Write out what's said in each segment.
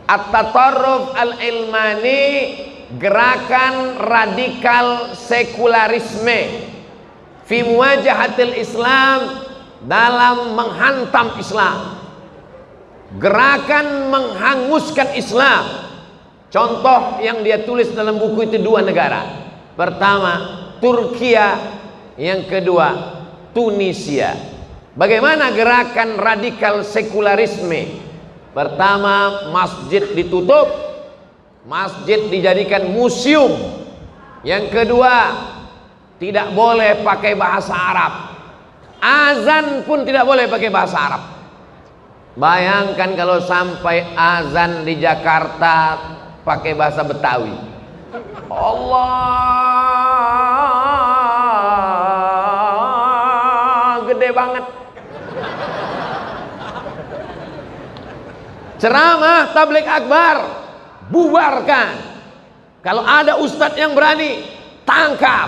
At-tatarruf al-ilmani, gerakan radikal sekularisme fi muwajahatil Islam, dalam menghantam Islam, gerakan menghanguskan Islam. Contoh yang dia tulis dalam buku itu dua negara. Pertama Turkiya, yang kedua Tunisia. Bagaimana gerakan radikal sekularisme? Pertama, masjid ditutup, masjid dijadikan museum. Yang kedua, tidak boleh pakai bahasa Arab, azan pun tidak boleh pakai bahasa Arab. Bayangkan kalau sampai azan di Jakarta pakai bahasa Betawi. Allah gede banget. Ceramah tabligh akbar, bubarkan. Kalau ada ustadz yang berani, tangkap.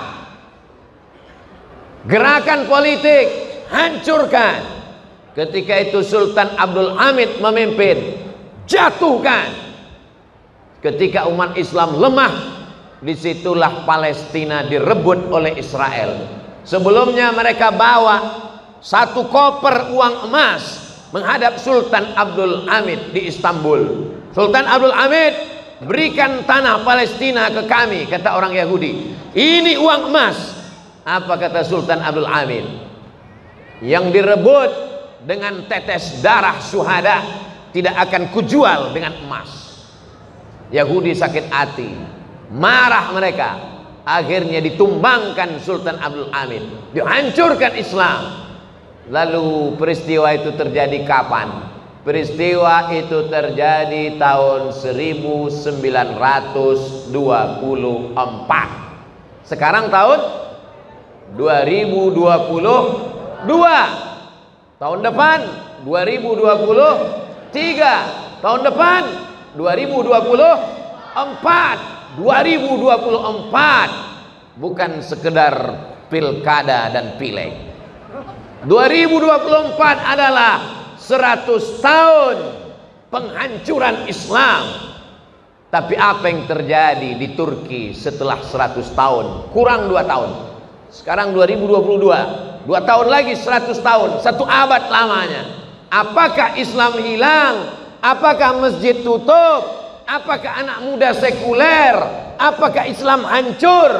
Gerakan politik, hancurkan. Ketika itu Sultan Abdul Hamid memimpin, jatuhkan. Ketika umat Islam lemah, disitulah Palestina direbut oleh Israel. Sebelumnya mereka bawa 1 koper uang emas menghadap Sultan Abdul Hamid di Istanbul. Sultan Abdul Hamid, berikan tanah Palestina ke kami, kata orang Yahudi. Ini uang emas. Apa kata Sultan Abdul Hamid? Yang direbut dengan tetes darah syuhada tidak akan kujual dengan emas. Yahudi sakit hati, marah mereka. Akhirnya ditumbangkan Sultan Abdul Hamid, dihancurkan Islam. Lalu peristiwa itu terjadi kapan? Peristiwa itu terjadi tahun 1924. Sekarang tahun 2022. Tahun depan 2023. Tahun depan 2024. 2024 bukan sekedar pilkada dan pileg. 2024 adalah 100 tahun penghancuran Islam. Tapi apa yang terjadi di Turki setelah 100 tahun? Kurang 2 tahun. Sekarang 2022, 2 tahun lagi 100 tahun, 1 abad lamanya. Apakah Islam hilang? Apakah masjid tutup? Apakah anak muda sekuler? Apakah Islam hancur?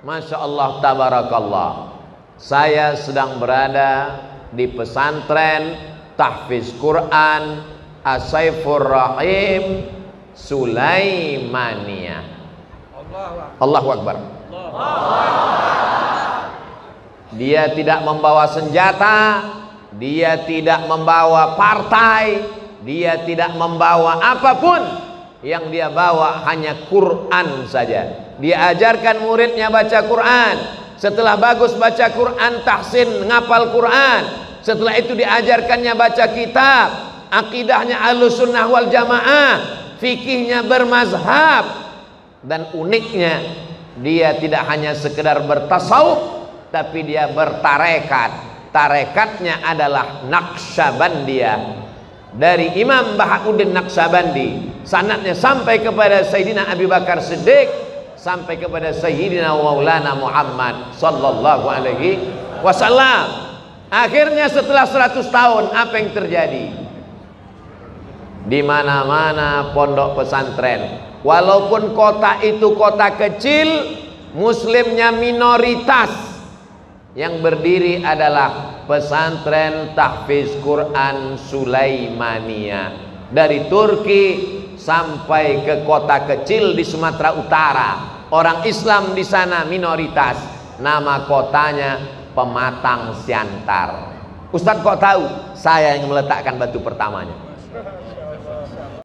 Masya Allah, tabarakallah. Saya sedang berada di pesantren tahfiz Quran As-Saifur Rahim Sulaimania. Allahu Akbar. Dia tidak membawa senjata, dia tidak membawa partai, dia tidak membawa apapun. Yang dia bawa hanya Quran saja. Dia ajarkan muridnya baca Quran. Setelah bagus baca Quran, tahsin ngapal Quran. Setelah itu diajarkannya baca kitab, akidahnya Ahlussunnah wal Jamaah, fikihnya bermazhab. Dan uniknya, dia tidak hanya sekedar bertasawuf, tapi dia bertarekat. Tarekatnya adalah Naqsyabandiyah. Dari Imam Bahauddin Naqsyabandi, sanadnya sampai kepada Sayyidina Abu Bakar Siddiq, sampai kepada Sayyidina Maulana Muhammad sallallahu alaihi wasallam. Akhirnya setelah 100 tahun, apa yang terjadi? Di mana-mana pondok pesantren, walaupun kota itu kota kecil, muslimnya minoritas. Yang berdiri adalah pesantren tahfiz Quran Sulaimania. Dari Turki sampai ke kota kecil di Sumatera Utara, orang Islam di sana minoritas. Nama kotanya Pematang Siantar. Ustadz kok tahu? Saya yang meletakkan batu pertamanya.